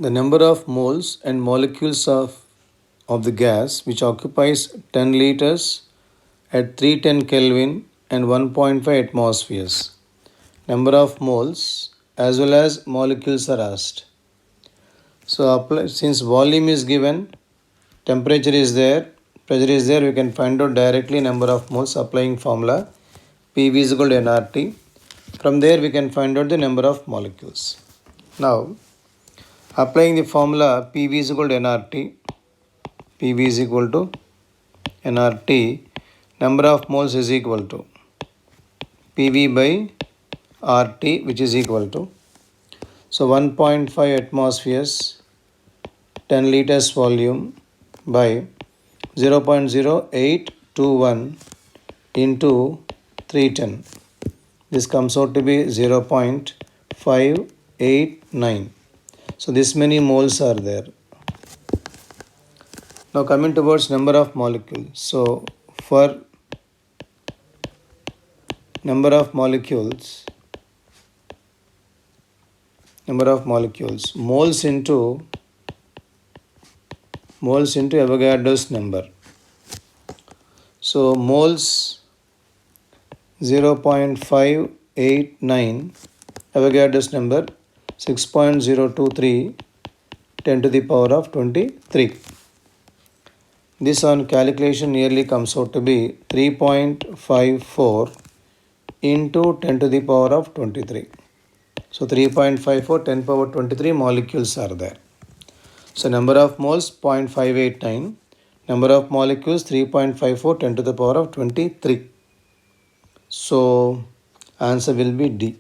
The number of moles and molecules of the gas which occupies 10 liters at 310 Kelvin and 1.5 atmospheres. Number of moles as well as molecules are asked. So since volume is given, temperature is there, pressure is there, we can find out directly number of moles applying formula PV is equal to nRT. From there we can find out the number of molecules. Now applying the formula PV is equal to nRT, PV is equal to nRT, number of moles is equal to PV by RT, which is equal to, so 1.5 atmospheres, 10 liters volume by 0.0821 into 310. This comes out to be 0.589. So this many moles are there. Now coming towards number of molecules. So for number of molecules, moles into Avogadro's number. So moles 0.589, Avogadro's number 6.023 10 to the power of 23. This on calculation nearly comes out to be 3.54 into 10 to the power of 23. So 3.54 10 power 23 molecules are there. So number of moles 0.589, number of molecules 3.54 10 to the power of 23. So answer will be D.